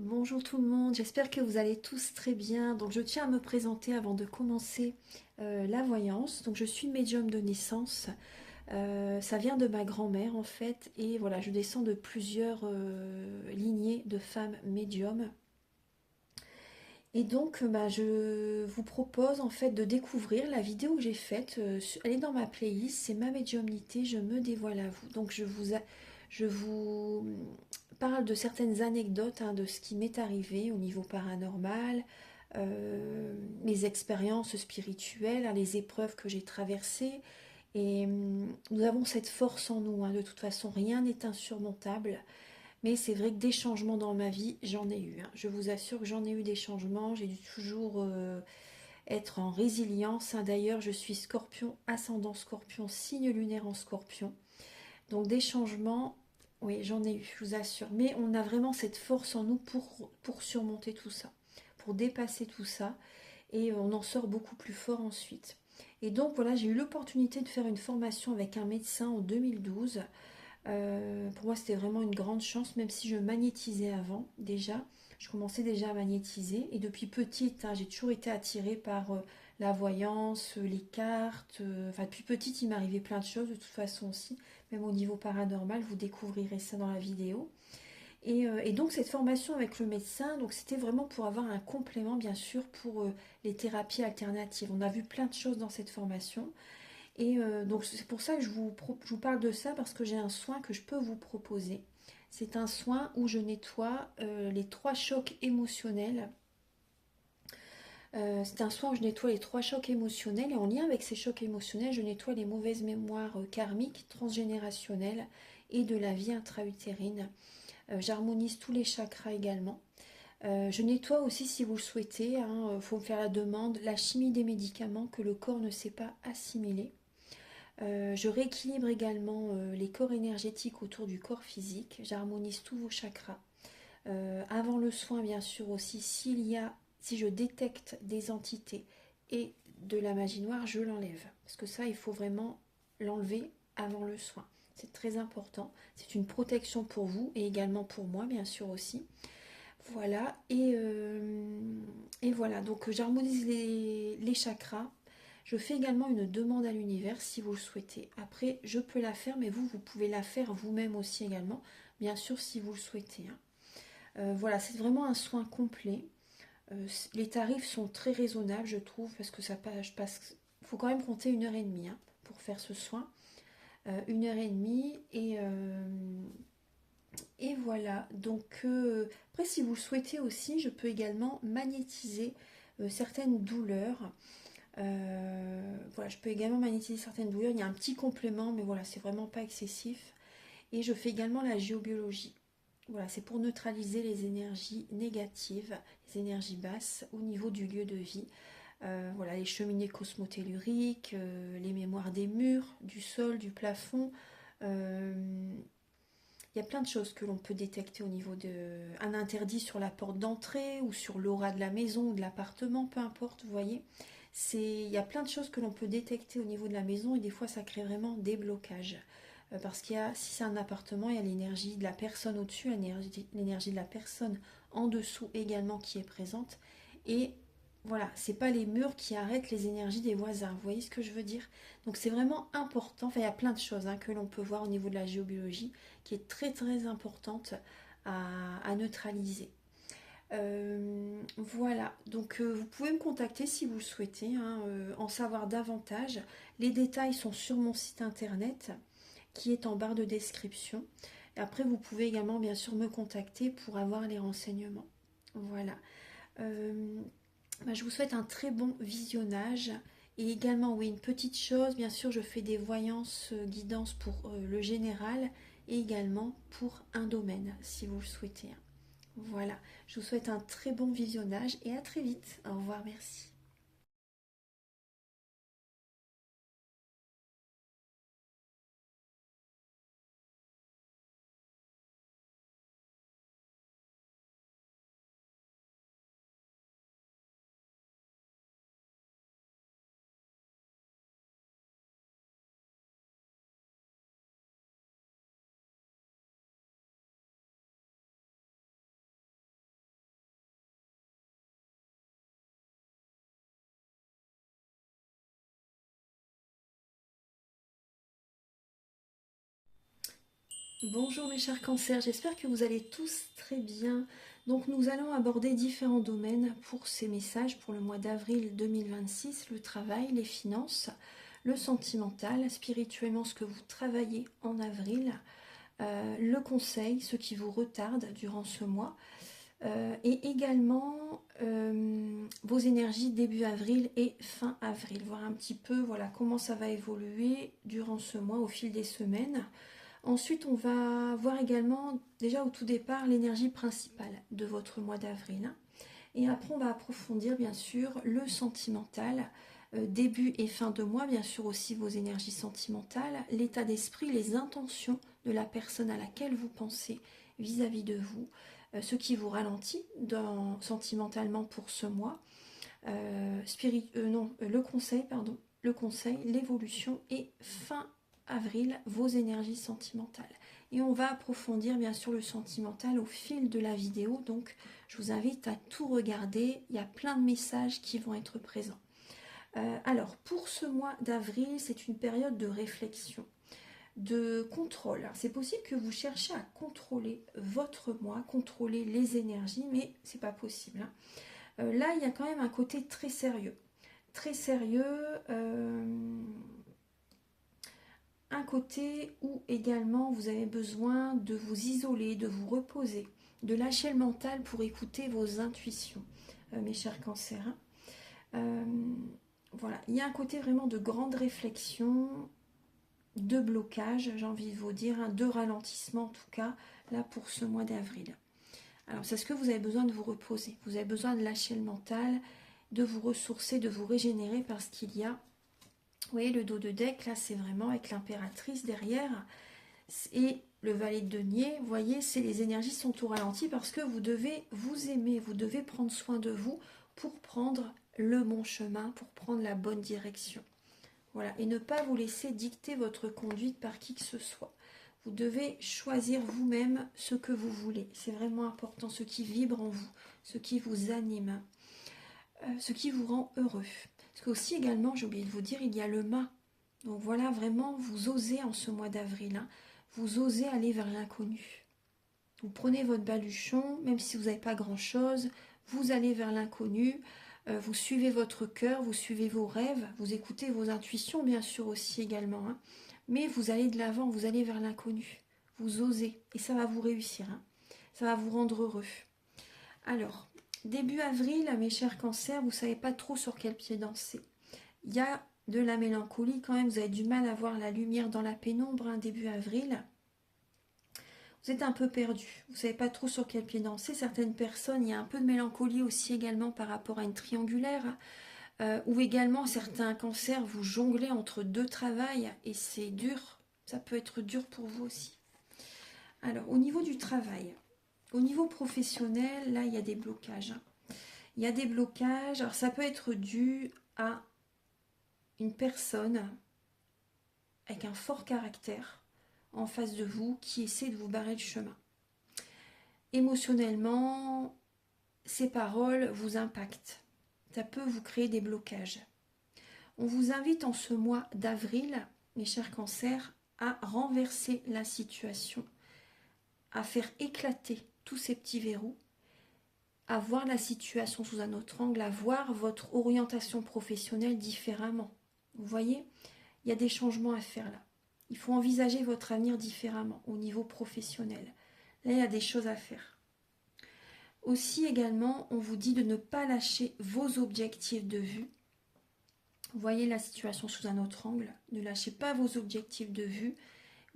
Bonjour tout le monde, j'espère que vous allez tous très bien. Donc je tiens à me présenter avant de commencer la voyance. Donc je suis médium de naissance. Ça vient de ma grand-mère en fait. Et voilà, je descends de plusieurs lignées de femmes médiums. Et donc je vous propose en fait de découvrir la vidéo que j'ai faite. Elle est dans ma playlist, c'est ma médiumnité, je me dévoile à vous. Donc je vous parle de certaines anecdotes hein, de ce qui m'est arrivé au niveau paranormal, mes expériences spirituelles, hein, les épreuves que j'ai traversées. Et nous avons cette force en nous, hein, de toute façon, rien n'est insurmontable. Mais c'est vrai que des changements dans ma vie, j'en ai eu, hein. Je vous assure que j'en ai eu des changements. J'ai dû toujours être en résilience, hein. D'ailleurs, je suis scorpion, ascendant scorpion, signe lunaire en scorpion. Donc des changements, oui, j'en ai eu, je vous assure. Mais on a vraiment cette force en nous pour surmonter tout ça, pour dépasser tout ça. Et on en sort beaucoup plus fort ensuite. Et donc voilà, j'ai eu l'opportunité de faire une formation avec un médecin en 2012. Pour moi, c'était vraiment une grande chance, même si je magnétisais avant déjà. Je commençais déjà à magnétiser. Et depuis petite, hein, j'ai toujours été attirée par la voyance, les cartes. Enfin, depuis petite, il m'arrivait plein de choses de toute façon aussi. Même au niveau paranormal, vous découvrirez ça dans la vidéo. Et donc, cette formation avec le médecin, donc c'était vraiment pour avoir un complément, bien sûr, pour les thérapies alternatives. On a vu plein de choses dans cette formation. Et donc c'est pour ça que je vous parle de ça parce que j'ai un soin que je peux vous proposer. C'est un soin où je nettoie les trois chocs émotionnels. C'est un soin où je nettoie les trois chocs émotionnels et en lien avec ces chocs émotionnels, je nettoie les mauvaises mémoires karmiques, transgénérationnelles et de la vie intra-utérine. J'harmonise tous les chakras également. Je nettoie aussi, si vous le souhaitez, il faut me faire la demande, la chimie des médicaments que le corps ne sait pas assimiler. Je rééquilibre également les corps énergétiques autour du corps physique. J'harmonise tous vos chakras. Avant le soin, bien sûr aussi, si je détecte des entités et de la magie noire, je l'enlève. Parce que ça, il faut vraiment l'enlever avant le soin. C'est très important. C'est une protection pour vous et également pour moi, bien sûr aussi. Voilà. Et voilà. Donc, j'harmonise les chakras. Je fais également une demande à l'univers si vous le souhaitez. Après, je peux la faire, mais vous pouvez la faire vous-même aussi également, bien sûr si vous le souhaitez, hein. Voilà, c'est vraiment un soin complet. Les tarifs sont très raisonnables, je trouve, parce que il faut quand même compter 1 heure et demie hein, pour faire ce soin. 1 heure et demie et voilà. Donc après, si vous le souhaitez aussi, je peux également magnétiser certaines douleurs. Voilà, je peux également magnétiser certaines douleurs. Il y a un petit complément, mais voilà, c'est vraiment pas excessif. Et je fais également la géobiologie. Voilà, c'est pour neutraliser les énergies négatives, les énergies basses au niveau du lieu de vie. Voilà, les cheminées cosmotelluriques, les mémoires des murs, du sol, du plafond. Euh, il y a plein de choses que l'on peut détecter au niveau un interdit sur la porte d'entrée ou sur l'aura de la maison ou de l'appartement, peu importe, vous voyez. Il y a plein de choses que l'on peut détecter au niveau de la maison et des fois ça crée vraiment des blocages. Parce si c'est un appartement, il y a l'énergie de la personne au-dessus, l'énergie de la personne en dessous également qui est présente. Et voilà, c'est pas les murs qui arrêtent les énergies des voisins. Vous voyez ce que je veux dire? Donc c'est vraiment important. Enfin, il y a plein de choses hein, que l'on peut voir au niveau de la géobiologie qui est très très importante à neutraliser. Voilà, donc vous pouvez me contacter si vous le souhaitez, hein, en savoir davantage. Les détails sont sur mon site internet qui est en barre de description. Et après, vous pouvez également bien sûr me contacter pour avoir les renseignements. Voilà. Euh, je vous souhaite un très bon visionnage. Et également, oui, une petite chose, bien sûr, je fais des voyances, guidances pour le général et également pour un domaine, si vous le souhaitez, hein. Voilà, je vous souhaite un très bon visionnage et à très vite. Au revoir, merci. Bonjour mes chers cancers, j'espère que vous allez tous très bien. Donc nous allons aborder différents domaines pour ces messages pour le mois d'avril 2026, le travail, les finances, le sentimental, spirituellement ce que vous travaillez en avril, le conseil, ce qui vous retarde durant ce mois, et également vos énergies début avril et fin avril, voir un petit peu voilà, comment ça va évoluer durant ce mois au fil des semaines. Ensuite, on va voir également, déjà au tout départ, l'énergie principale de votre mois d'avril. Et après, on va approfondir, bien sûr, le sentimental, début et fin de mois, bien sûr aussi vos énergies sentimentales, l'état d'esprit, les intentions de la personne à laquelle vous pensez vis-à-vis de vous, ce qui vous ralentit sentimentalement pour ce mois, le conseil, l'évolution et fin avril, vos énergies sentimentales. Et on va approfondir bien sûr le sentimental au fil de la vidéo, donc je vous invite à tout regarder, il y a plein de messages qui vont être présents. Alors pour ce mois d'avril, c'est une période de réflexion, de contrôle. C'est possible que vous cherchiez à contrôler votre mois, contrôler les énergies, mais c'est pas possible. Là, il y a quand même un côté très sérieux. Très sérieux, un côté où également vous avez besoin de vous isoler, de vous reposer, de lâcher le mental pour écouter vos intuitions, mes chers cancers. Voilà, il y a un côté vraiment de grande réflexion, de blocage, j'ai envie de vous dire, de ralentissement en tout cas, là pour ce mois d'avril. Alors c'est ce que vous avez besoin de vous reposer, vous avez besoin de lâcher le mental, de vous ressourcer, de vous régénérer parce qu'il y a, vous voyez le dos de deck, là c'est vraiment avec l'impératrice derrière et le valet de denier, vous voyez, c'est les énergies sont au ralenti parce que vous devez vous aimer, vous devez prendre soin de vous pour prendre le bon chemin, pour prendre la bonne direction. Voilà, et ne pas vous laisser dicter votre conduite par qui que ce soit. Vous devez choisir vous-même ce que vous voulez. C'est vraiment important, ce qui vibre en vous, ce qui vous anime, ce qui vous rend heureux. Parce qu'aussi également, j'ai oublié de vous dire, il y a le mât. Donc voilà, vraiment, vous osez en ce mois d'avril, vous osez aller vers l'inconnu. Vous prenez votre baluchon, même si vous n'avez pas grand-chose, vous allez vers l'inconnu, vous suivez votre cœur, vous suivez vos rêves, vous écoutez vos intuitions bien sûr aussi également, mais vous allez de l'avant, vous allez vers l'inconnu, vous osez, et ça va vous réussir, ça va vous rendre heureux. Alors, début avril, mes chers cancers, vous ne savez pas trop sur quel pied danser. Il y a de la mélancolie quand même, vous avez du mal à voir la lumière dans la pénombre, début avril. Vous êtes un peu perdu, vous ne savez pas trop sur quel pied danser. Certaines personnes, il y a un peu de mélancolie aussi également par rapport à une triangulaire, ou également certains cancers, vous jonglez entre deux travails et c'est dur, ça peut être dur pour vous aussi. Alors, au niveau du travail, au niveau professionnel, là, il y a des blocages. Il y a des blocages, alors ça peut être dû à une personne avec un fort caractère en face de vous qui essaie de vous barrer le chemin. Émotionnellement, ces paroles vous impactent. Ça peut vous créer des blocages. On vous invite en ce mois d'avril, mes chers cancers, à renverser la situation, à faire éclater tous ces petits verrous, à voir la situation sous un autre angle, à voir votre orientation professionnelle différemment. Vous voyez, il y a des changements à faire là. Il faut envisager votre avenir différemment au niveau professionnel. Là, il y a des choses à faire. Aussi également, on vous dit de ne pas lâcher vos objectifs de vue. Vous voyez la situation sous un autre angle. Ne lâchez pas vos objectifs de vue,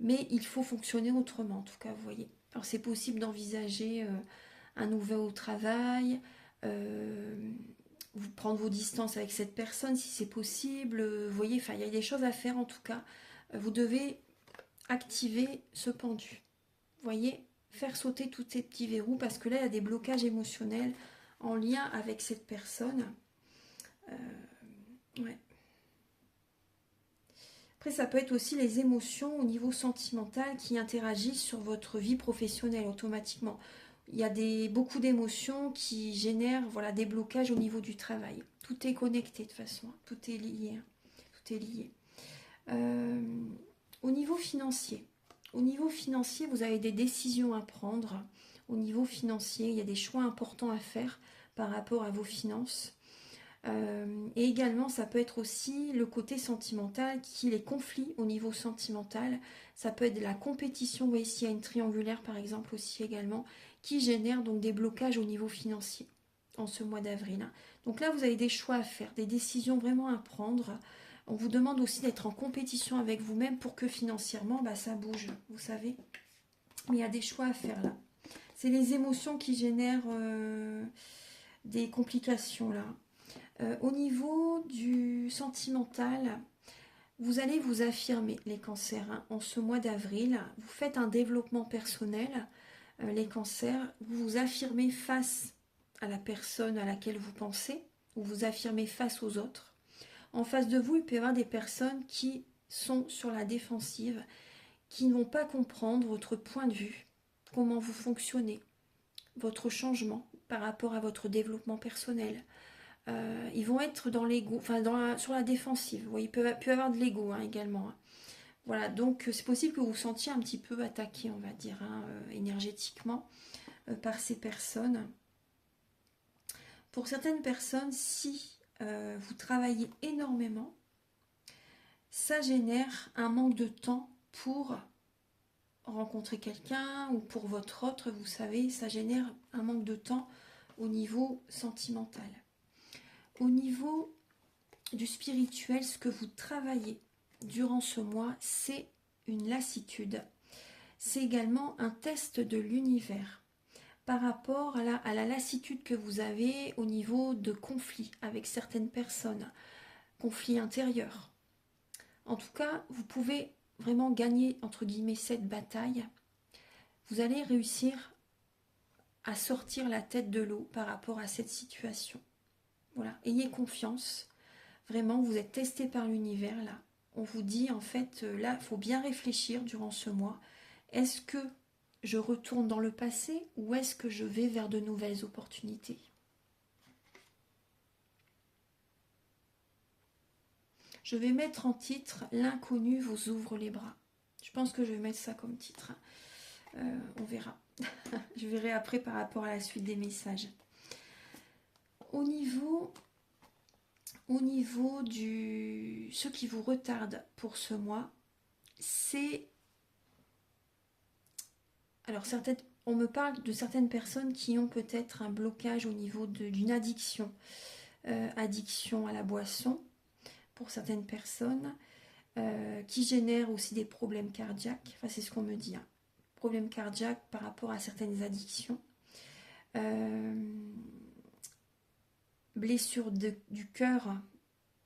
mais il faut fonctionner autrement, en tout cas, vous voyez. Alors, c'est possible d'envisager un nouveau travail, vous prendre vos distances avec cette personne si c'est possible. Vous voyez, enfin, il y a des choses à faire en tout cas. Vous devez activer ce pendu. Vous voyez, faire sauter tous ces petits verrous parce que là, il y a des blocages émotionnels en lien avec cette personne. Ouais. Après, ça peut être aussi les émotions au niveau sentimental qui interagissent sur votre vie professionnelle automatiquement. Il y a beaucoup d'émotions qui génèrent des blocages au niveau du travail. Tout est connecté de toute façon, tout est lié. Tout est lié. Au niveau financier, Au niveau financier, vous avez des décisions à prendre. Au niveau financier, il y a des choix importants à faire par rapport à vos finances. Et également, ça peut être aussi le côté sentimental, les conflits au niveau sentimental. Ça peut être la compétition, vous voyez, s'il y a une triangulaire par exemple aussi également, qui génère donc des blocages au niveau financier en ce mois d'avril. Donc là, vous avez des choix à faire, des décisions vraiment à prendre. On vous demande aussi d'être en compétition avec vous-même pour que financièrement, bah, ça bouge, vous savez. Mais il y a des choix à faire là. C'est les émotions qui génèrent des complications là. Au niveau du sentimental, vous allez vous affirmer, les cancers, hein, en ce mois d'avril. Vous faites un développement personnel, les cancers. Vous vous affirmez face à la personne à laquelle vous pensez, ou vous affirmez face aux autres. En face de vous, il peut y avoir des personnes qui sont sur la défensive, qui ne vont pas comprendre votre point de vue, comment vous fonctionnez, votre changement par rapport à votre développement personnel. Ils vont être dans l'ego, enfin sur la défensive. Vous voyez, il peut y avoir de l'ego hein, également. Hein. Voilà, donc c'est possible que vous vous sentiez un petit peu attaqué, on va dire, hein, énergétiquement par ces personnes. Pour certaines personnes, si vous travaillez énormément, ça génère un manque de temps pour rencontrer quelqu'un ou pour votre autre, vous savez, ça génère un manque de temps au niveau sentimental. Au niveau du spirituel, ce que vous travaillez durant ce mois, c'est une lassitude. C'est également un test de l'univers par rapport à la lassitude que vous avez au niveau de conflits avec certaines personnes, conflits intérieurs. En tout cas, vous pouvez vraiment gagner, entre guillemets, cette bataille. Vous allez réussir à sortir la tête de l'eau par rapport à cette situation. Voilà, ayez confiance. Vraiment, vous êtes testé par l'univers là. On vous dit en fait, là, il faut bien réfléchir durant ce mois. Est-ce que je retourne dans le passé ou est-ce que je vais vers de nouvelles opportunités? Je vais mettre en titre l'inconnu vous ouvre les bras. Je pense que je vais mettre ça comme titre. On verra. Je verrai après par rapport à la suite des messages. Au niveau du ce qui vous retarde pour ce mois, c'est alors on me parle de certaines personnes qui ont peut-être un blocage au niveau d'une addiction, addiction à la boisson pour certaines personnes, qui génère aussi des problèmes cardiaques. Enfin, c'est ce qu'on me dit, hein. Problèmes cardiaques par rapport à certaines addictions. Blessure du cœur,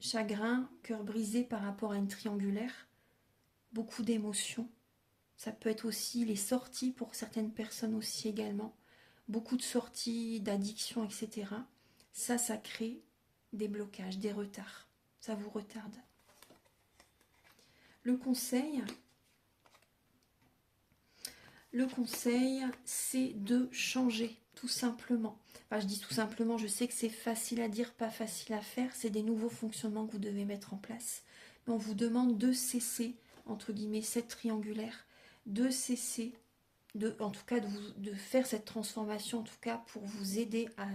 chagrin, cœur brisé par rapport à une triangulaire, beaucoup d'émotions. Ça peut être aussi les sorties pour certaines personnes aussi également. Beaucoup de sorties, d'addictions, etc. Ça crée des blocages, des retards. Ça vous retarde. Le conseil, c'est de changer, tout simplement. Enfin, je dis tout simplement, je sais que c'est facile à dire, pas facile à faire. C'est des nouveaux fonctionnements que vous devez mettre en place. Mais on vous demande de cesser, entre guillemets, cette triangulaire, de cesser, en tout cas, de faire cette transformation, en tout cas, pour vous aider à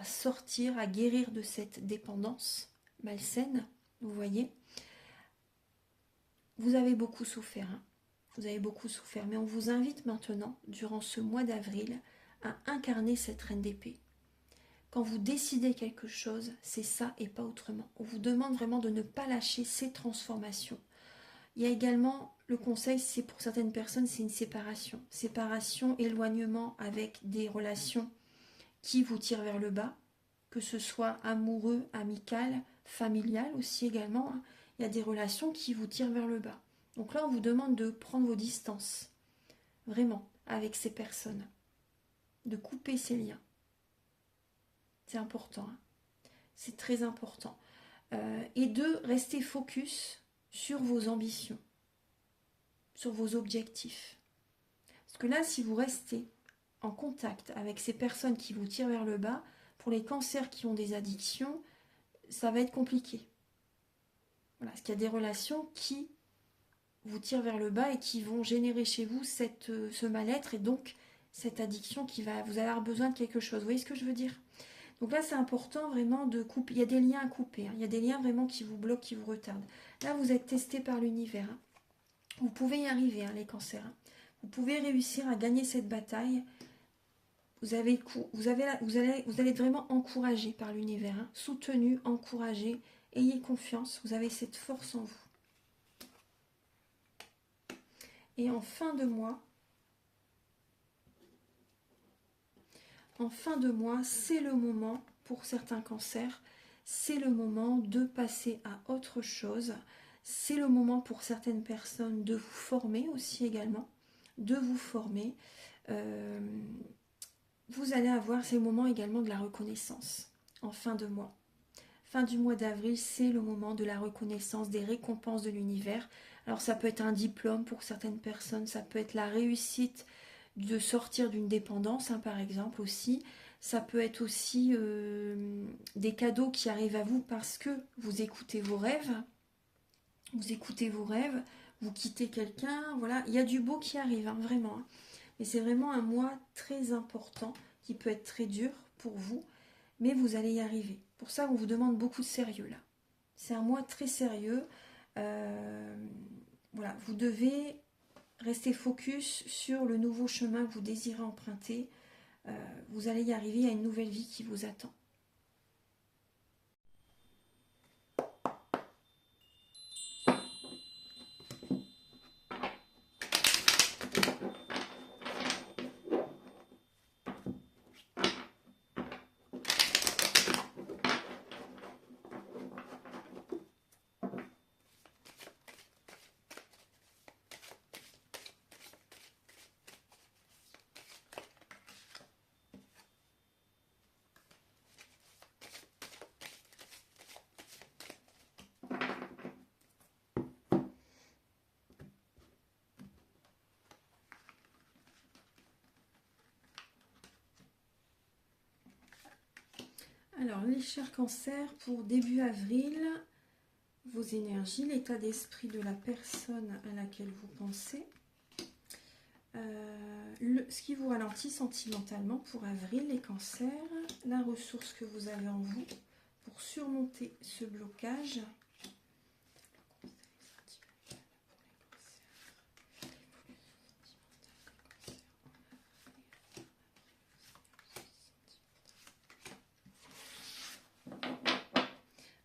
sortir, à guérir de cette dépendance malsaine, vous voyez. Vous avez beaucoup souffert, hein. Vous avez beaucoup souffert, mais on vous invite maintenant, durant ce mois d'avril, à incarner cette reine d'épée. Quand vous décidez quelque chose, c'est ça et pas autrement. On vous demande vraiment de ne pas lâcher ces transformations. Il y a également, le conseil, c'est pour certaines personnes, c'est une séparation. Séparation, éloignement avec des relations qui vous tirent vers le bas, que ce soit amoureux, amical, familial aussi également. Hein. Il y a des relations qui vous tirent vers le bas. Donc là, on vous demande de prendre vos distances, vraiment, avec ces personnes, de couper ces liens. C'est important, hein. C'est très important. Et de rester focus sur vos ambitions, sur vos objectifs. Parce que là, si vous restez en contact avec ces personnes qui vous tirent vers le bas, pour les cancers qui ont des addictions, ça va être compliqué. Voilà, parce qu'il y a des relations qui vous tirent vers le bas et qui vont générer chez vous ce mal-être et donc cette addiction qui va, vous allez avoir besoin de quelque chose. Vous voyez ce que je veux dire? Donc là, c'est important vraiment de couper. Il y a des liens à couper, hein. Il y a des liens vraiment qui vous bloquent, qui vous retardent. Là, vous êtes testé par l'univers, hein. Vous pouvez y arriver, hein, les cancers, hein. Vous pouvez réussir à gagner cette bataille. Vous allez être vraiment encouragé par l'univers, hein. Soutenu, encouragé. Ayez confiance, vous avez cette force en vous. Et en fin de mois, c'est le moment, pour certains cancers, c'est le moment de passer à autre chose. C'est le moment pour certaines personnes de vous former aussi également, de vous former. Vous allez avoir ces moments également de la reconnaissance en fin de mois. Fin du mois d'avril, c'est le moment de la reconnaissance, des récompenses de l'univers. Alors ça peut être un diplôme pour certaines personnes, ça peut être la réussite de sortir d'une dépendance, hein, par exemple aussi. Ça peut être aussi des cadeaux qui arrivent à vous parce que vous écoutez vos rêves. Vous écoutez vos rêves, vous quittez quelqu'un, voilà. Il y a du beau qui arrive, hein, vraiment. Hein. Mais c'est vraiment un mois très important qui peut être très dur pour vous, mais vous allez y arriver. Pour ça, on vous demande beaucoup de sérieux là. C'est un mois très sérieux. Voilà, vous devez rester focus sur le nouveau chemin que vous désirez emprunter. Vous allez y arriver, il y a une nouvelle vie qui vous attend. Alors, les chers cancers, pour début avril, vos énergies, l'état d'esprit de la personne à laquelle vous pensez, ce qui vous ralentit sentimentalement pour avril, les cancers, la ressource que vous avez en vous pour surmonter ce blocage.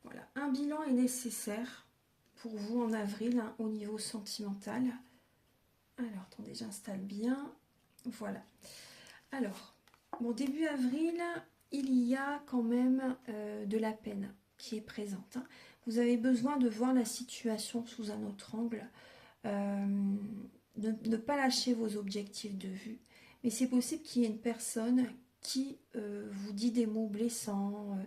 Voilà, un bilan est nécessaire pour vous en avril, hein, au niveau sentimental. Alors, attendez, j'installe bien. Voilà. Alors, bon, début avril, il y a quand même de la peine qui est présente, hein. Vous avez besoin de voir la situation sous un autre angle, de ne pas lâcher vos objectifs de vue. Mais c'est possible qu'il y ait une personne qui vous dit des mots blessants,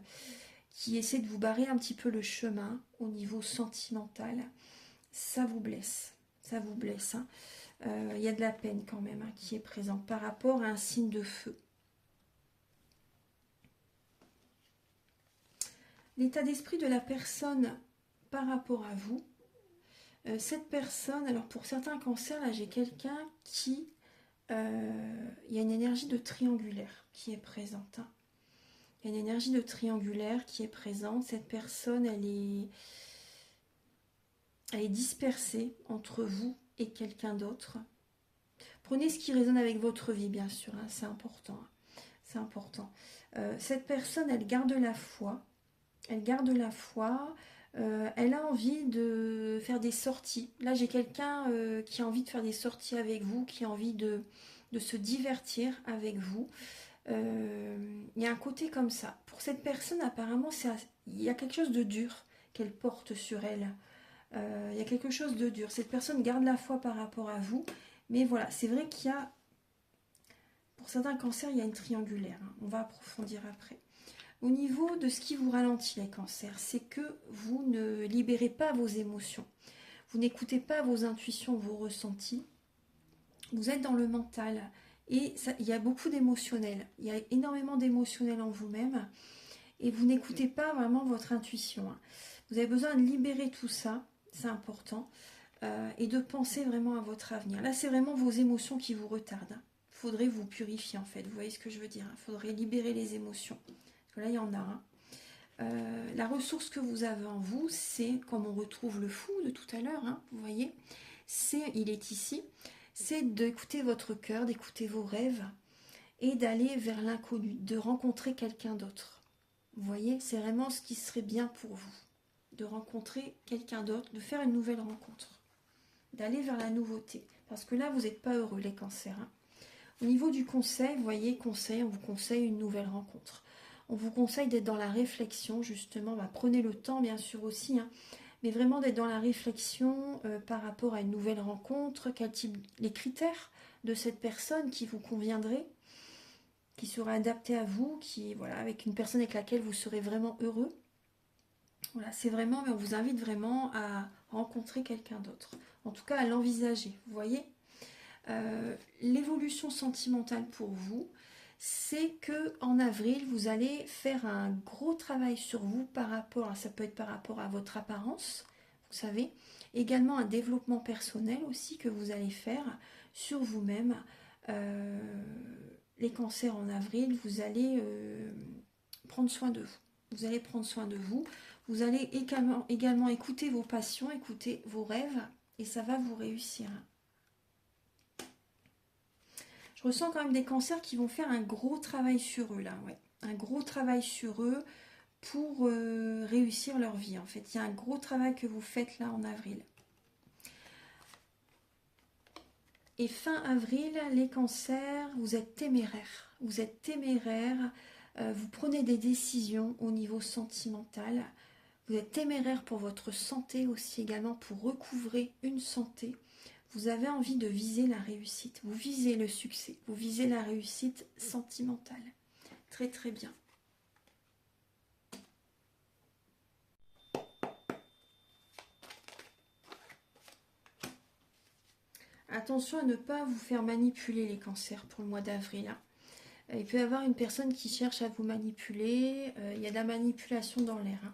qui essaie de vous barrer un petit peu le chemin au niveau sentimental. Ça vous blesse, hein. Y a de la peine quand même, hein, qui est présente par rapport à un signe de feu. L'état d'esprit de la personne par rapport à vous. Cette personne, alors pour certains cancers, là j'ai quelqu'un qui... Il y a une énergie de triangulaire qui est présente, hein. Il y a une énergie de triangulaire qui est présente. Cette personne, elle est dispersée entre vous et quelqu'un d'autre. Prenez ce qui résonne avec votre vie, bien sûr, hein, c'est important. Hein, c'est important. Cette personne, elle garde la foi. Elle garde la foi. Elle a envie de faire des sorties. Là, j'ai quelqu'un qui a envie de faire des sorties avec vous, qui a envie de se divertir avec vous. Il y a un côté comme ça. Pour cette personne, apparemment, il y a quelque chose de dur qu'elle porte sur elle. Il y a quelque chose de dur. Cette personne garde la foi par rapport à vous. Mais voilà, c'est vrai qu'il y a... Pour certains cancers, il y a une triangulaire, hein. On va approfondir après. Au niveau de ce qui vous ralentit, les cancers, c'est que vous ne libérez pas vos émotions. Vous n'écoutez pas vos intuitions, vos ressentis. Vous êtes dans le mental. Et ça, il y a beaucoup d'émotionnel. Il y a énormément d'émotionnel en vous-même. Et vous n'écoutez pas vraiment votre intuition, hein. Vous avez besoin de libérer tout ça. C'est important. et de penser vraiment à votre avenir. Là, c'est vraiment vos émotions qui vous retardent. Il faudrait vous purifier en fait, vous voyez ce que je veux dire. Il faudrait libérer les émotions. Parce que là, il y en a un. La ressource que vous avez en vous, c'est, comme on retrouve le fou de tout à l'heure, hein, vous voyez, il est ici, c'est d'écouter votre cœur, d'écouter vos rêves et d'aller vers l'inconnu, de rencontrer quelqu'un d'autre. Vous voyez, c'est vraiment ce qui serait bien pour vous, de rencontrer quelqu'un d'autre, de faire une nouvelle rencontre, d'aller vers la nouveauté. Parce que là, vous n'êtes pas heureux, les cancers. Hein. Au niveau du conseil, vous voyez, conseil, on vous conseille une nouvelle rencontre. On vous conseille d'être dans la réflexion, justement. Bah, prenez le temps, bien sûr, aussi, hein, mais vraiment d'être dans la réflexion par rapport à une nouvelle rencontre, quel type, les critères de cette personne qui vous conviendrait, qui sera adapté à vous, qui, voilà, avec une personne avec laquelle vous serez vraiment heureux. Voilà, c'est vraiment, mais on vous invite vraiment à rencontrer quelqu'un d'autre. En tout cas, à l'envisager, vous voyez. L'évolution sentimentale pour vous, c'est que en avril, vous allez faire un gros travail sur vous par rapport à, ça peut être par rapport à votre apparence, vous savez, également un développement personnel aussi que vous allez faire sur vous-même. Les cancers en avril, vous allez prendre soin de vous. Vous allez prendre soin de vous. Vous allez également écouter vos passions, écouter vos rêves, et ça va vous réussir. Je ressens quand même des cancers qui vont faire un gros travail sur eux, là, ouais. Un gros travail sur eux pour réussir leur vie, en fait. Il y a un gros travail que vous faites là en avril. Et fin avril, les cancers, vous êtes téméraires. Vous êtes téméraires, vous prenez des décisions au niveau sentimental. Vous êtes téméraire pour votre santé aussi, également pour recouvrer une santé. Vous avez envie de viser la réussite, vous visez le succès, vous visez la réussite sentimentale. Très très bien. Attention à ne pas vous faire manipuler les cancers pour le mois d'avril. Hein. Il peut y avoir une personne qui cherche à vous manipuler, il y a de la manipulation dans l'air. Hein.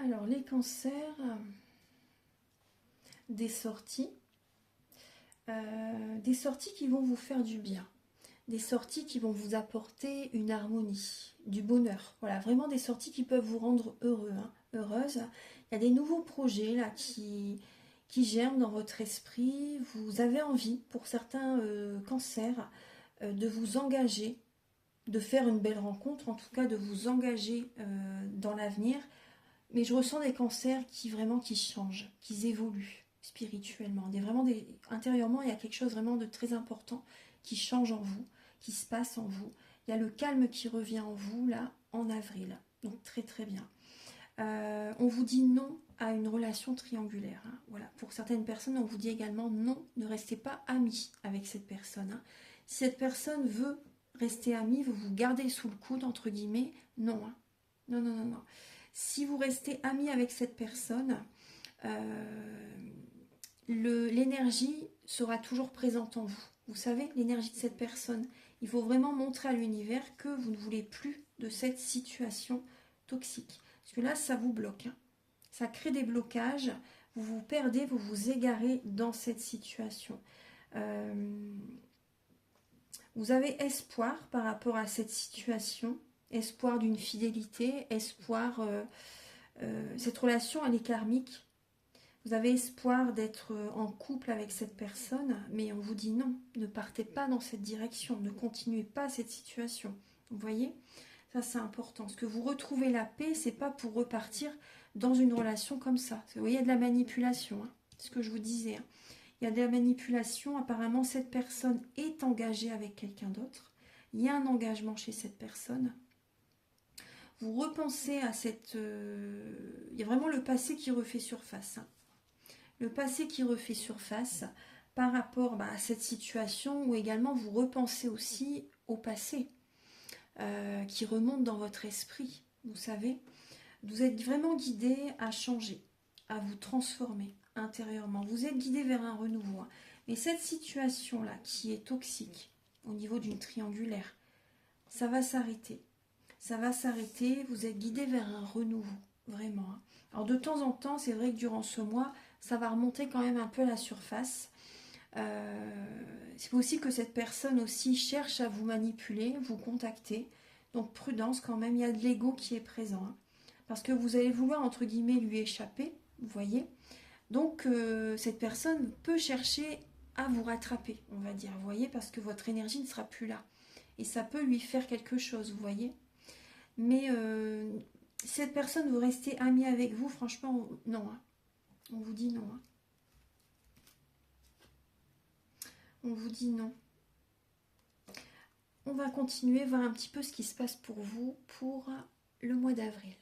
Alors les cancers, des sorties qui vont vous faire du bien, des sorties qui vont vous apporter une harmonie, du bonheur. Voilà, vraiment des sorties qui peuvent vous rendre heureux, hein, heureuse. Il y a des nouveaux projets là qui germent dans votre esprit. Vous avez envie, pour certains cancers, de vous engager, de faire une belle rencontre, en tout cas de vous engager dans l'avenir. Mais je ressens des cancers qui changent, qui évoluent spirituellement. Intérieurement, il y a quelque chose vraiment de très important qui change en vous, qui se passe en vous. Il y a le calme qui revient en vous, là, en avril. Donc très très bien. On vous dit non à une relation triangulaire. Hein. Voilà. Pour certaines personnes, on vous dit également non, ne restez pas amis avec cette personne. Hein. Si cette personne veut rester amie, vous vous gardez sous le coude, entre guillemets, non. Hein. Non, non, non, non. Si vous restez ami avec cette personne, l'énergie sera toujours présente en vous. Vous savez, l'énergie de cette personne. Il faut vraiment montrer à l'univers que vous ne voulez plus de cette situation toxique. Parce que là, ça vous bloque. Hein. Ça crée des blocages. vous vous perdez, vous vous égarez dans cette situation. Vous avez espoir par rapport à cette situation, espoir d'une fidélité, espoir, cette relation elle est karmique. Vous avez espoir d'être en couple avec cette personne, mais on vous dit non, ne partez pas dans cette direction, ne continuez pas cette situation. Vous voyez, ça c'est important. Parce que vous retrouvez la paix, c'est pas pour repartir dans une relation comme ça. Vous voyez, il y a de la manipulation, hein, c'est ce que je vous disais. Hein. Il y a de la manipulation. Apparemment, cette personne est engagée avec quelqu'un d'autre. Il y a un engagement chez cette personne. Vous repensez à cette... il y a vraiment le passé qui refait surface. Hein. Le passé qui refait surface par rapport à cette situation, ou également vous repensez aussi au passé qui remonte dans votre esprit. Vous savez, vous êtes vraiment guidé à changer, à vous transformer intérieurement. Vous êtes guidé vers un renouveau. Mais cette situation-là qui est toxique au niveau d'une triangulaire, ça va s'arrêter. Ça va s'arrêter, vous êtes guidé vers un renouveau, vraiment. Alors de temps en temps, c'est vrai que durant ce mois, ça va remonter quand même un peu à la surface. C'est aussi que cette personne aussi cherche à vous manipuler, vous contacter. Donc prudence quand même, il y a de l'ego qui est présent. Hein, parce que vous allez vouloir, entre guillemets, lui échapper, vous voyez. Donc cette personne peut chercher à vous rattraper, on va dire, vous voyez, parce que votre énergie ne sera plus là. Et ça peut lui faire quelque chose, vous voyez. Mais si cette personne veut rester amie avec vous, franchement, non. Hein. On vous dit non. Hein. On vous dit non. On va continuer, voir un petit peu ce qui se passe pour vous pour le mois d'avril.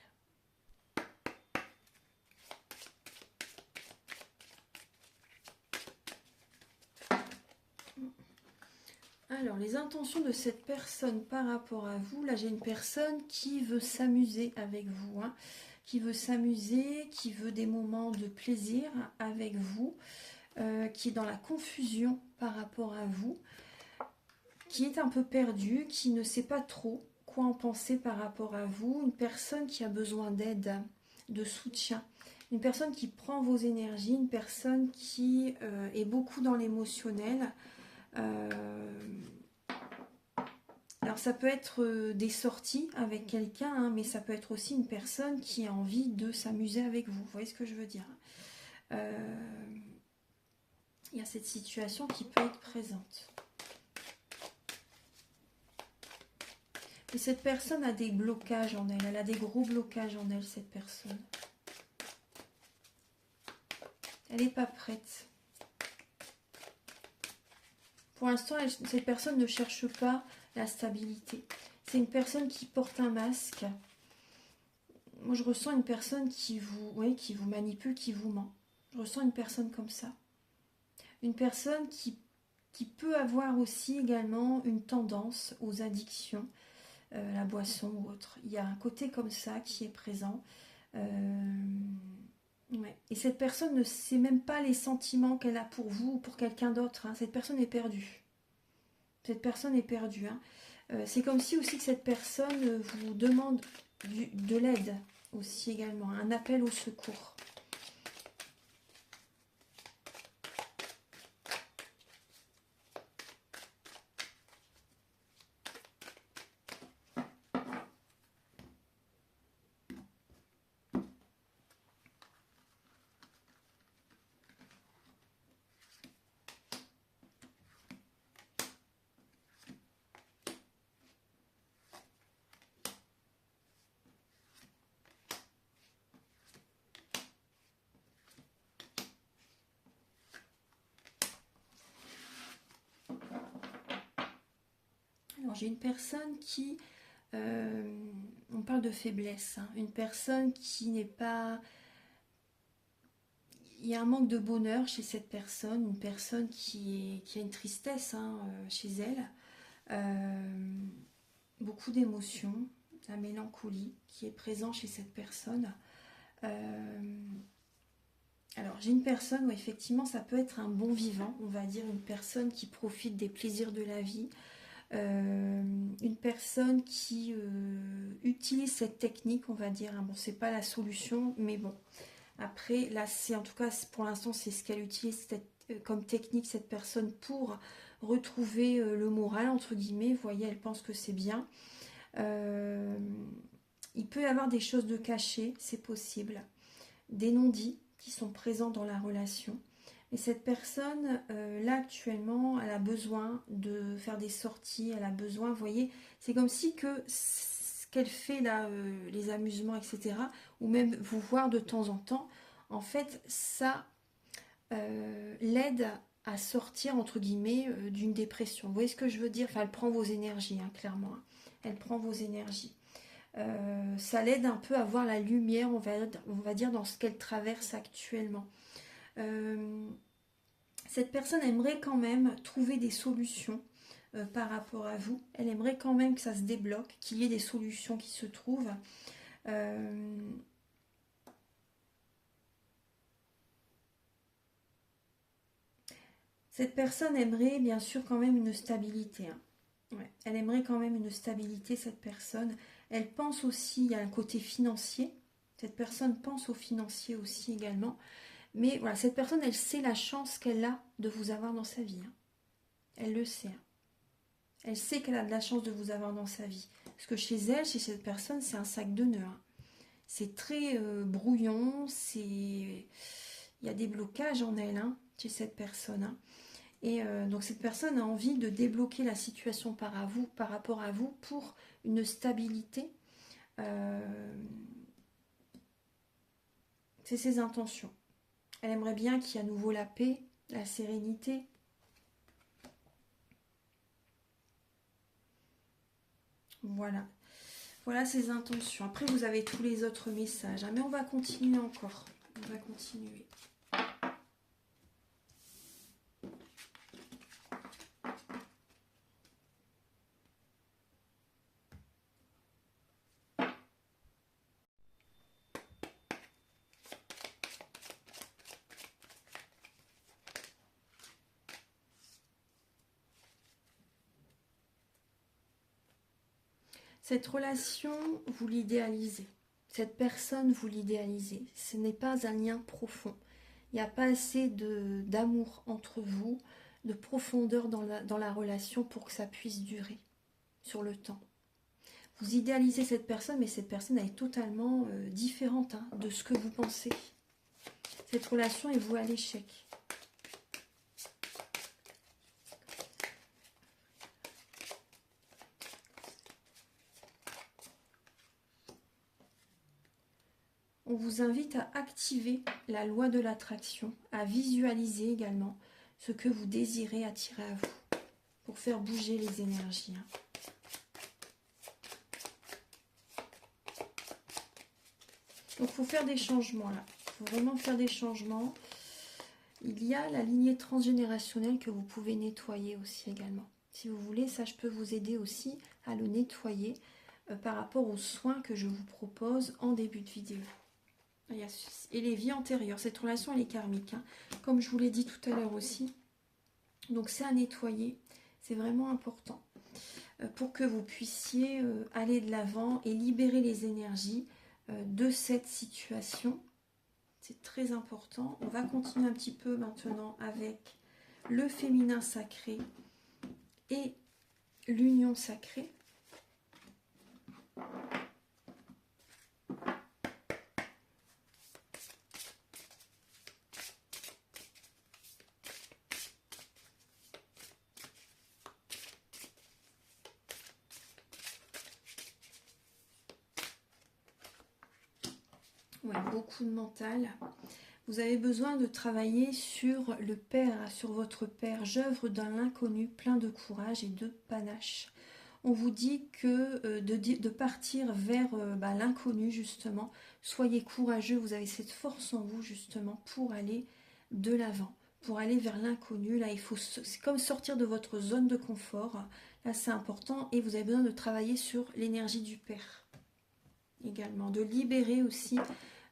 Alors, les intentions de cette personne par rapport à vous. Là, j'ai une personne qui veut s'amuser avec vous. Hein, qui veut s'amuser, qui veut des moments de plaisir avec vous. Qui est dans la confusion par rapport à vous. Qui est un peu perdu, qui ne sait pas trop quoi en penser par rapport à vous. Une personne qui a besoin d'aide, de soutien. Une personne qui prend vos énergies. Une personne qui est beaucoup dans l'émotionnel. Alors ça peut être des sorties avec quelqu'un, hein, mais ça peut être aussi une personne qui a envie de s'amuser avec vous. Vous voyez ce que je veux dire? Il y a cette situation qui peut être présente. Et cette personne a des blocages en elle. Elle a des gros blocages en elle, cette personne. Elle n'est pas prête. Pour l'instant, cette personne ne cherche pas la stabilité. C'est une personne qui porte un masque. Moi, je ressens une personne qui vous manipule, qui vous ment. Je ressens une personne comme ça. Une personne qui peut avoir aussi également une tendance aux addictions. La boisson ou autre. Il y a un côté comme ça qui est présent. Ouais. Et cette personne ne sait même pas les sentiments qu'elle a pour vous ou pour quelqu'un d'autre. Hein. Cette personne est perdue. Cette personne est perdue. Hein. C'est comme si aussi que cette personne vous demande de l'aide aussi également. Un appel au secours. Alors j'ai une personne qui, on parle de faiblesse, hein, une personne qui n'est pas, il y a un manque de bonheur chez cette personne, une personne qui a une tristesse hein, chez elle, beaucoup d'émotions, la mélancolie qui est présente chez cette personne. Alors j'ai une personne où effectivement ça peut être un bon vivant, on va dire une personne qui profite des plaisirs de la vie, une personne qui utilise cette technique, on va dire, hein, bon c'est pas la solution, mais bon, Après, là, c'est en tout cas, pour l'instant, c'est ce qu'elle utilise comme technique, cette personne, pour retrouver le moral, entre guillemets. Vous voyez, elle pense que c'est bien. Il peut y avoir des choses de cachées, c'est possible. Des non-dits qui sont présents dans la relation. Et cette personne, là, actuellement, elle a besoin de faire des sorties, elle a besoin, vous voyez, c'est comme si que ce qu'elle fait là, les amusements, etc., ou même vous voir de temps en temps, en fait, ça l'aide à sortir, entre guillemets, d'une dépression. Vous voyez ce que je veux dire? Enfin, elle prend vos énergies, hein, clairement. Hein. Elle prend vos énergies. Ça l'aide un peu à voir la lumière, on va dire, dans ce qu'elle traverse actuellement. Cette personne aimerait quand même trouver des solutions par rapport à vous. Elle aimerait quand même que ça se débloque, qu'il y ait des solutions qui se trouvent. Cette personne aimerait bien sûr quand même une stabilité. Hein. Ouais. Elle aimerait quand même une stabilité, cette personne. Elle pense aussi, il y a un côté financier. Cette personne pense au financier aussi également. Mais voilà, cette personne, elle sait la chance qu'elle a de vous avoir dans sa vie. Hein. Elle le sait. Hein. Elle sait qu'elle a de la chance de vous avoir dans sa vie. Parce que chez elle, chez cette personne, c'est un sac de nœuds. Hein. C'est très brouillon. Il y a des blocages en elle, hein, chez cette personne. Hein. Et donc cette personne a envie de débloquer la situation par rapport à vous pour une stabilité. C'est ses intentions. Elle aimerait bien qu'il y ait à nouveau la paix, la sérénité. Voilà. Voilà ses intentions. Après, vous avez tous les autres messages. Hein, mais on va continuer encore. On va continuer. Cette relation, vous l'idéalisez. Cette personne, vous l'idéalisez. Ce n'est pas un lien profond. Il n'y a pas assez d'amour entre vous, de profondeur dans la relation pour que ça puisse durer sur le temps. Vous idéalisez cette personne, mais cette personne elle est totalement différente hein, de ce que vous pensez. Cette relation est vouée à l'échec. On vous invite à activer la loi de l'attraction, à visualiser également ce que vous désirez attirer à vous pour faire bouger les énergies. Hein. Donc il faut faire des changements là. Il faut vraiment faire des changements. Il y a la lignée transgénérationnelle que vous pouvez nettoyer aussi également. Si vous voulez, ça je peux vous aider aussi à le nettoyer par rapport aux soins que je vous propose en début de vidéo. Et les vies antérieures, cette relation elle est karmique, hein, comme je vous l'ai dit tout à l'heure aussi. Donc c'est à nettoyer, c'est vraiment important pour que vous puissiez aller de l'avant et libérer les énergies de cette situation. C'est très important. On va continuer un petit peu maintenant avec le féminin sacré et l'union sacrée. Ouais, beaucoup de mental. Vous avez besoin de travailler sur le père, sur votre père. J'œuvre dans l'inconnu, plein de courage et de panache. On vous dit que de partir vers l'inconnu, justement. Soyez courageux, vous avez cette force en vous, justement, pour aller de l'avant, pour aller vers l'inconnu. Là, c'est comme sortir de votre zone de confort. Là, c'est important. Et vous avez besoin de travailler sur l'énergie du père également, de libérer aussi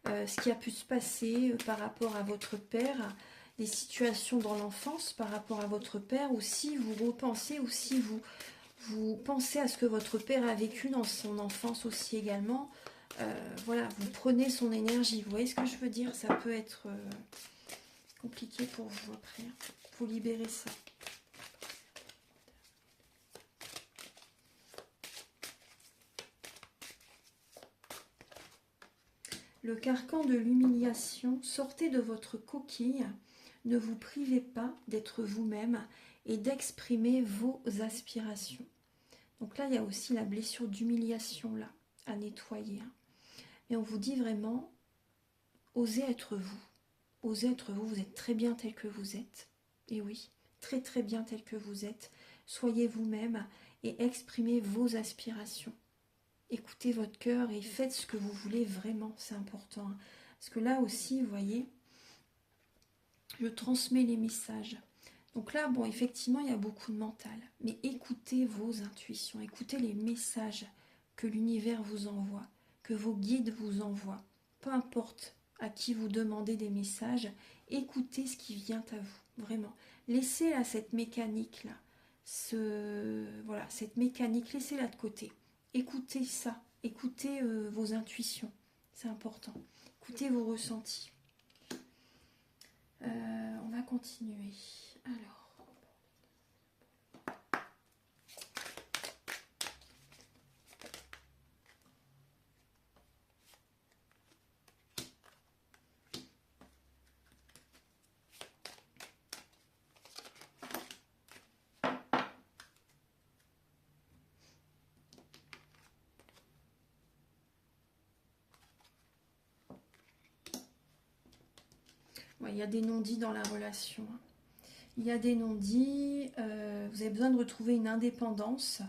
ce qui a pu se passer par rapport à votre père, des situations dans l'enfance par rapport à votre père, ou si vous repensez, ou si vous pensez à ce que votre père a vécu dans son enfance aussi également, voilà, vous prenez son énergie. Vous voyez ce que je veux dire? Ça peut être compliqué pour vous après. Il faut libérer ça. Le carcan de l'humiliation, sortez de votre coquille, ne vous privez pas d'être vous-même et d'exprimer vos aspirations. Donc là, il y a aussi la blessure d'humiliation là, à nettoyer. Et on vous dit vraiment, osez être vous. Osez être vous, vous êtes très bien tel que vous êtes. Et oui, très très bien tel que vous êtes. Soyez vous-même et exprimez vos aspirations. Écoutez votre cœur et faites ce que vous voulez vraiment, c'est important. Parce que là aussi, vous voyez, je transmets les messages. Donc là, bon, effectivement, il y a beaucoup de mental. Mais écoutez vos intuitions, écoutez les messages que l'univers vous envoie, que vos guides vous envoient. Peu importe à qui vous demandez des messages, écoutez ce qui vient à vous, vraiment. Laissez là cette mécanique-là, voilà, cette mécanique, laissez-la de côté. Écoutez ça, écoutez vos intuitions, c'est important. Écoutez vos ressentis. On va continuer. Alors. Ouais, il y a des non-dits dans la relation. Il y a des non-dits. Vous avez besoin de retrouver une indépendance.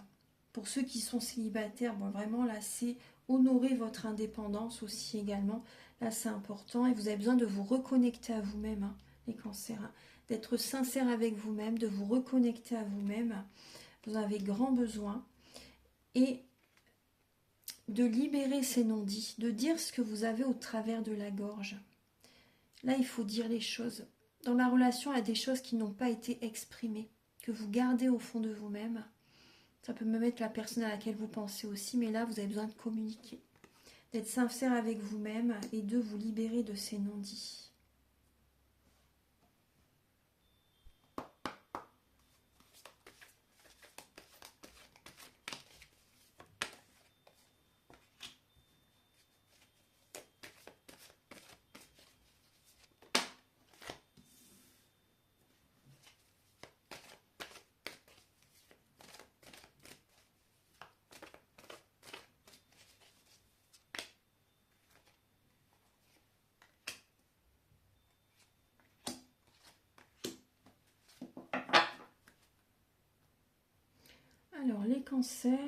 Pour ceux qui sont célibataires, bon, vraiment, là, c'est honorer votre indépendance aussi également. Là, c'est important. Et vous avez besoin de vous reconnecter à vous-même, hein, les cancers. Hein. D'être sincère avec vous-même, de vous reconnecter à vous-même. Vous en avez grand besoin. Et de libérer ces non-dits, de dire ce que vous avez au travers de la gorge. Là, il faut dire les choses. Dans la relation, il y a des choses qui n'ont pas été exprimées, que vous gardez au fond de vous-même. Ça peut même être la personne à laquelle vous pensez aussi, mais là, vous avez besoin de communiquer. D'être sincère avec vous-même et de vous libérer de ces non-dits. Alors, les cancers,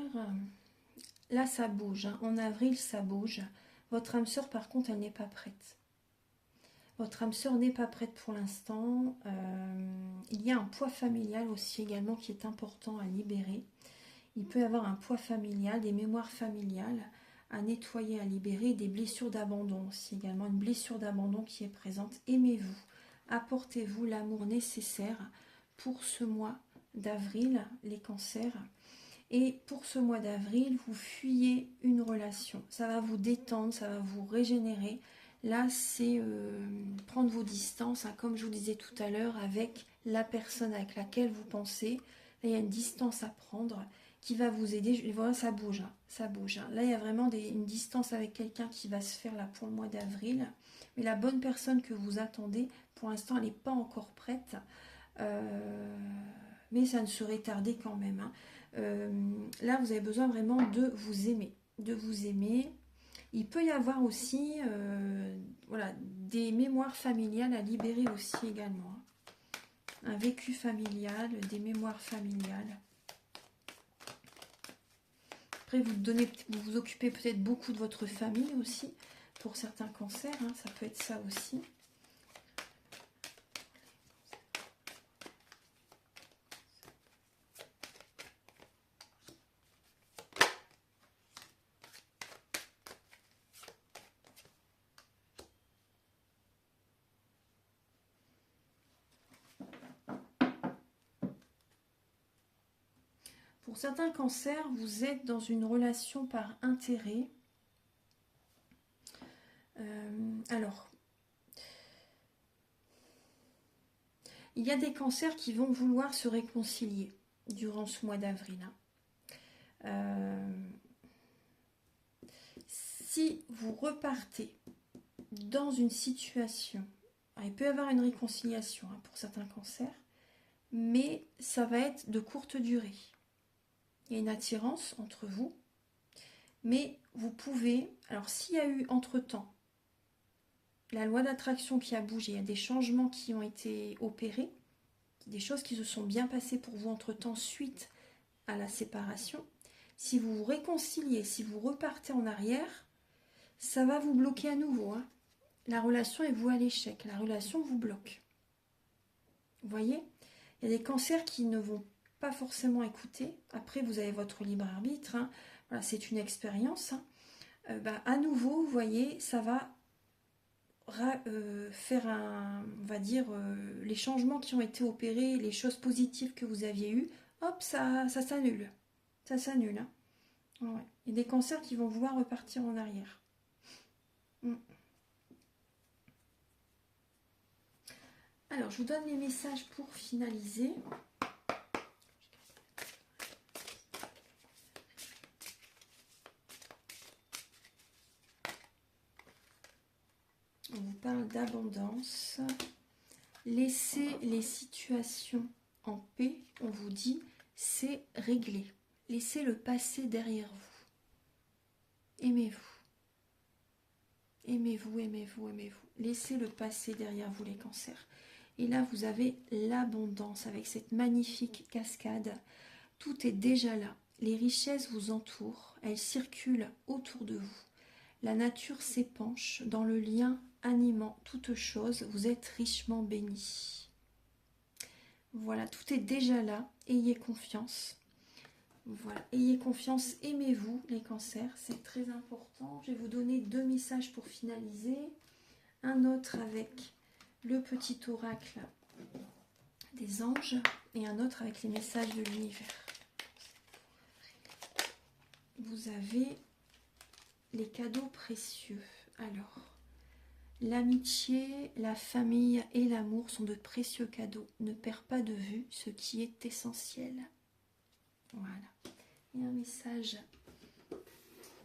là, ça bouge. Hein. En avril, ça bouge. Votre âme sœur, par contre, elle n'est pas prête. Votre âme sœur n'est pas prête pour l'instant. Il y a un poids familial aussi également qui est important à libérer. Il peut y avoir un poids familial, des mémoires familiales à nettoyer, à libérer, des blessures d'abandon aussi également. Une blessure d'abandon qui est présente. Aimez-vous, apportez-vous l'amour nécessaire pour ce mois d'avril, les cancers. Et pour ce mois d'avril, vous fuyez une relation. Ça va vous détendre, ça va vous régénérer. Là, c'est prendre vos distances, hein, comme je vous disais tout à l'heure, avec la personne avec laquelle vous pensez. Là, il y a une distance à prendre qui va vous aider. Voilà, ça bouge, hein, ça bouge. Hein. Là, il y a vraiment une distance avec quelqu'un qui va se faire là pour le mois d'avril. Mais la bonne personne que vous attendez, pour l'instant, elle n'est pas encore prête. Mais ça ne serait tardé quand même. Hein. Là, vous avez besoin vraiment de vous aimer. De vous aimer. Il peut y avoir aussi voilà, des mémoires familiales à libérer aussi également. Un vécu familial, des mémoires familiales. Après, vous vous occupez peut-être beaucoup de votre famille aussi. Pour certains cancers, hein, ça peut être ça aussi. Pour certains cancers, vous êtes dans une relation par intérêt. Alors, il y a des cancers qui vont vouloir se réconcilier durant ce mois d'avril, hein. Si vous repartez dans une situation, il peut y avoir une réconciliation, hein, pour certains cancers, mais ça va être de courte durée. Il y a une attirance entre vous, mais vous pouvez, alors s'il y a eu entre-temps la loi d'attraction qui a bougé, il y a des changements qui ont été opérés, des choses qui se sont bien passées pour vous entre-temps suite à la séparation. Si vous vous réconciliez, si vous repartez en arrière, ça va vous bloquer à nouveau, hein. La relation est vouée à l'échec, la relation vous bloque. Vous voyez, il y a des cancers qui ne vont pas forcément écouter. Après, vous avez votre libre arbitre, hein. Voilà, c'est une expérience, hein. À nouveau, vous voyez, ça va faire on va dire, les changements qui ont été opérés, les choses positives que vous aviez eues, hop, ça s'annule. Ça s'annule, hein. Ouais. Il y a des cancers qui vont vouloir repartir en arrière. Alors, je vous donne les messages pour finaliser. On vous parle d'abondance. Laissez les situations en paix. On vous dit, c'est réglé. Laissez le passé derrière vous. Aimez-vous. Aimez-vous, aimez-vous, aimez-vous. Laissez le passé derrière vous, les cancers. Et là, vous avez l'abondance avec cette magnifique cascade. Tout est déjà là. Les richesses vous entourent. Elles circulent autour de vous. La nature s'épanche dans le lien animant toute chose. Vous êtes richement bénis. Voilà, tout est déjà là. Ayez confiance. Voilà, ayez confiance. Aimez-vous, les cancers. C'est très important. Je vais vous donner 2 messages pour finaliser. Un autre avec le petit oracle des anges et un autre avec les messages de l'univers. Vous avez les cadeaux précieux. Alors, l'amitié, la famille et l'amour sont de précieux cadeaux. Ne perds pas de vue ce qui est essentiel. Voilà. Et un message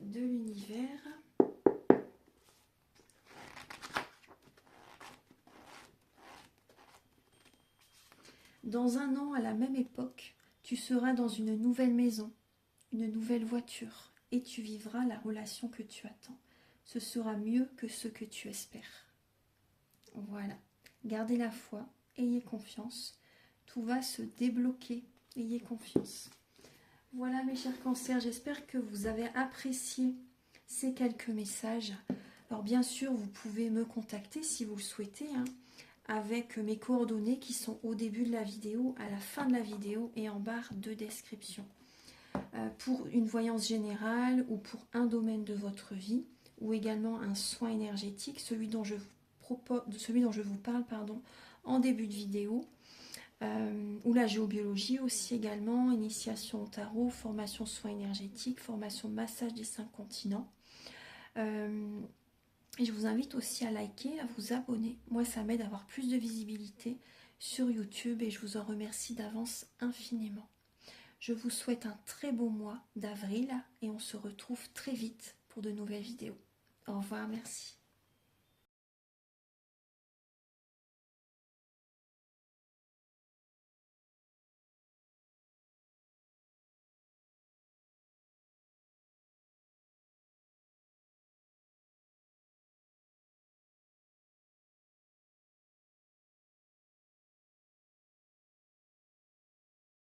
de l'univers. Dans un an, à la même époque, tu seras dans une nouvelle maison, une nouvelle voiture, et tu vivras la relation que tu attends. Ce sera mieux que ce que tu espères. Voilà. Gardez la foi, ayez confiance. Tout va se débloquer, ayez confiance. Voilà mes chers cancers, j'espère que vous avez apprécié ces quelques messages. Alors bien sûr, vous pouvez me contacter si vous le souhaitez, hein, avec mes coordonnées qui sont au début de la vidéo, à la fin de la vidéo et en barre de description. Pour une voyance générale ou pour un domaine de votre vie, ou également un soin énergétique, celui dont je vous parle, en début de vidéo, ou la géobiologie aussi également, initiation au tarot, formation soins énergétiques, formation massage des 5 continents. Et je vous invite aussi à liker, à vous abonner. Moi, ça m'aide à avoir plus de visibilité sur YouTube et je vous en remercie d'avance infiniment. Je vous souhaite un très beau mois d'avril et on se retrouve très vite pour de nouvelles vidéos. Au revoir, merci.